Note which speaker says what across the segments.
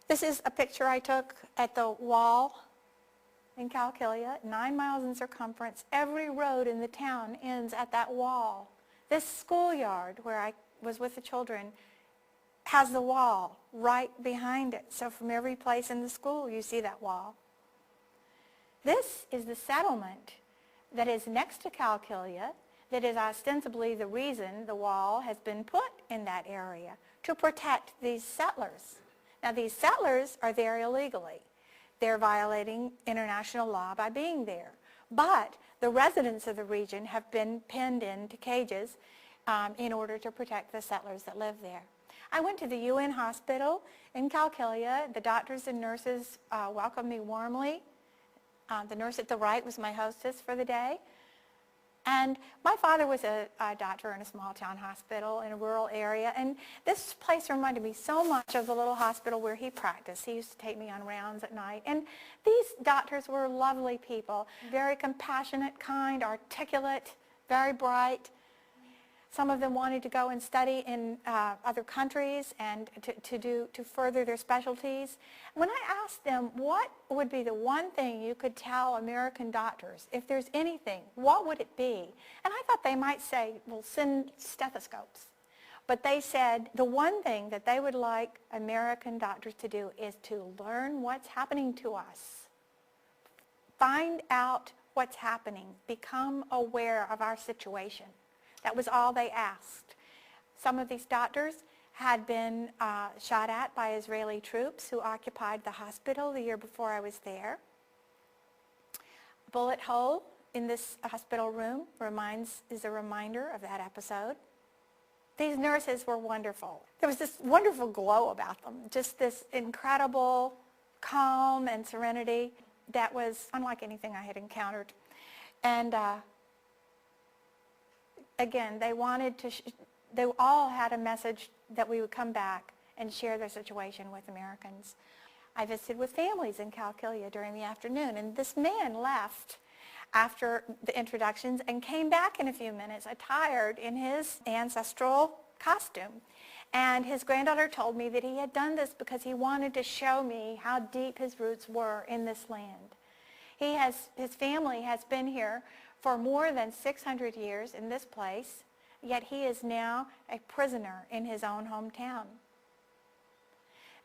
Speaker 1: This is a picture I took at the wall in Calkilia, 9 miles in circumference. Every road in the town ends at that wall. This schoolyard where I was with the children has the wall right behind it. So from every place in the school you see that wall. This is the settlement that is next to Calkilia, that is ostensibly the reason the wall has been put in that area, to protect these settlers. Now these settlers are there illegally. They're violating international law by being there. But the residents of the region have been pinned into cages in order to protect the settlers that live there. I went to the UN hospital in Calkilia. The doctors and nurses welcomed me warmly. The nurse at the right was my hostess for the day. And my father was a doctor in a small town hospital in a rural area, and this place reminded me so much of the little hospital where he practiced. He used to take me on rounds at night, and these doctors were lovely people, very compassionate, kind, articulate, very bright. Some of them wanted to go and study in other countries and to further their specialties. When I asked them what would be the one thing you could tell American doctors, if there's anything, what would it be? And I thought they might say, well, send stethoscopes. But they said the one thing that they would like American doctors to do is to learn what's happening to us. Find out what's happening. Become aware of our situation. That was all they asked. Some of these doctors had been shot at by Israeli troops who occupied the hospital the year before I was there. A bullet hole in this hospital room is a reminder of that episode. These nurses were wonderful. There was this wonderful glow about them, just this incredible calm and serenity that was unlike anything I had encountered. And again, they wanted to, they all had a message that we would come back and share their situation with Americans. I visited with families in Calkilia during the afternoon, and this man left after the introductions and came back in a few minutes attired in his ancestral costume. And his granddaughter told me that he had done this because he wanted to show me how deep his roots were in this land. His family has been here for more than 600 years in this place, yet he is now a prisoner in his own hometown.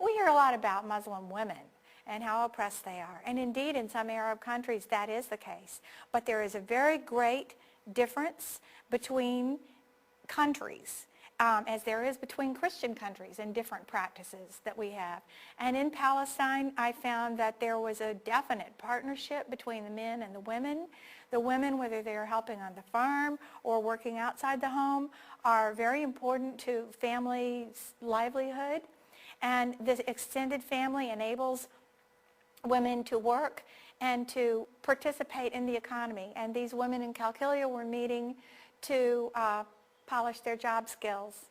Speaker 1: We hear a lot about Muslim women and how oppressed they are, and indeed in some Arab countries that is the case. But there is a very great difference between countries, as there is between Christian countries and different practices that we have. And in Palestine, I found that there was a definite partnership between the men and the women. The women, whether they're helping on the farm or working outside the home, are very important to family's livelihood. And this extended family enables women to work and to participate in the economy. And these women in Calkilia were meeting to polish their job skills.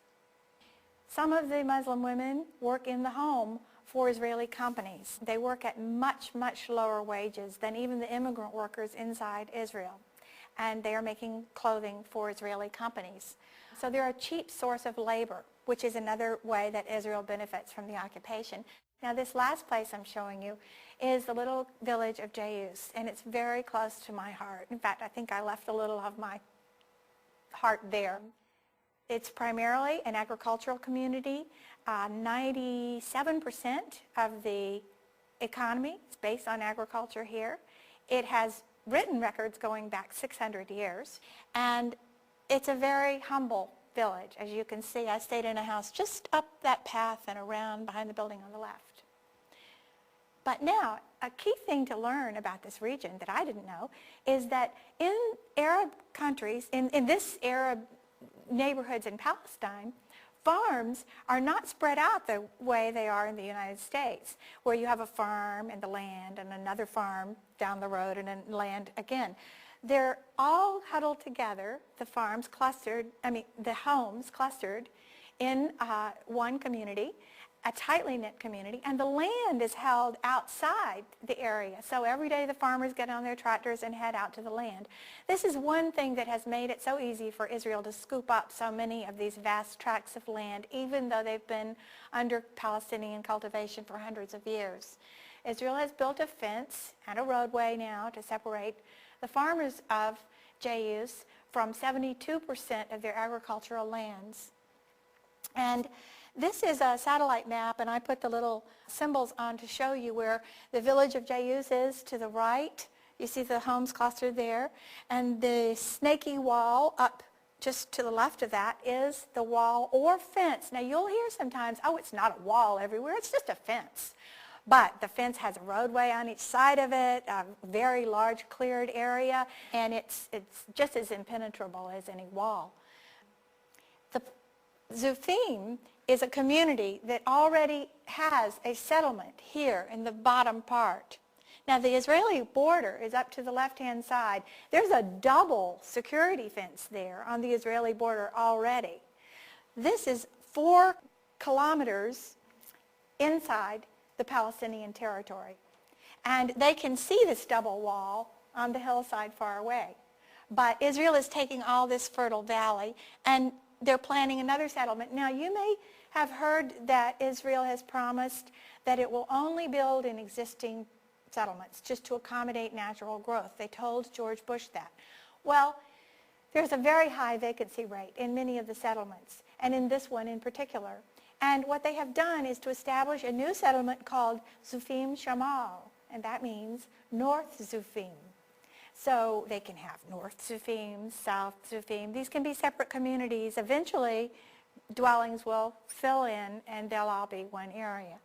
Speaker 1: Some of the Muslim women work in the home for Israeli companies. They work at much, much lower wages than even the immigrant workers inside Israel. And they are making clothing for Israeli companies. So they're a cheap source of labor, which is another way that Israel benefits from the occupation. Now this last place I'm showing you is the little village of Jayus, and it's very close to my heart. In fact, I think I left a little of my heart there. It's primarily an agricultural community. 97% of the economy is based on agriculture here. It has written records going back 600 years, and it's a very humble village. As you can see, I stayed in a house just up that path and around behind the building on the left. But now, a key thing to learn about this region that I didn't know is that in Arab countries, in this Arab neighborhoods in Palestine, farms are not spread out the way they are in the United States, where you have a farm and the land and another farm down the road and then land again. They're all huddled together, the homes clustered in one community, a tightly knit community, and the land is held outside the area. So every day the farmers get on their tractors and head out to the land. This is one thing that has made it so easy for Israel to scoop up so many of these vast tracts of land, even though they've been under Palestinian cultivation for hundreds of years. Israel has built a fence and a roadway now to separate the farmers of Jayus from 72% of their agricultural lands. And this is a satellite map, and I put the little symbols on to show you where the village of Jayus is to the right. You see the homes clustered there. And the snaky wall up just to the left of that is the wall or fence. Now you'll hear sometimes, oh, it's not a wall everywhere, it's just a fence. But the fence has a roadway on each side of it, a very large cleared area, and it's just as impenetrable as any wall. The Zufim is a community that already has a settlement here in the bottom part. Now the Israeli border is up to the left-hand side. There's a double security fence there on the Israeli border already. This is 4 kilometers inside the Palestinian territory. And they can see this double wall on the hillside far away. But Israel is taking all this fertile valley, and they're planning another settlement. Now, you may have heard that Israel has promised that it will only build in existing settlements just to accommodate natural growth. They told George Bush that. Well, there's a very high vacancy rate in many of the settlements, and in this one in particular. And what they have done is to establish a new settlement called Zufim Shamal, and that means North Zufim. So they can have North Zufim, South Zufim. These can be separate communities. Eventually, dwellings will fill in, and they'll all be one area.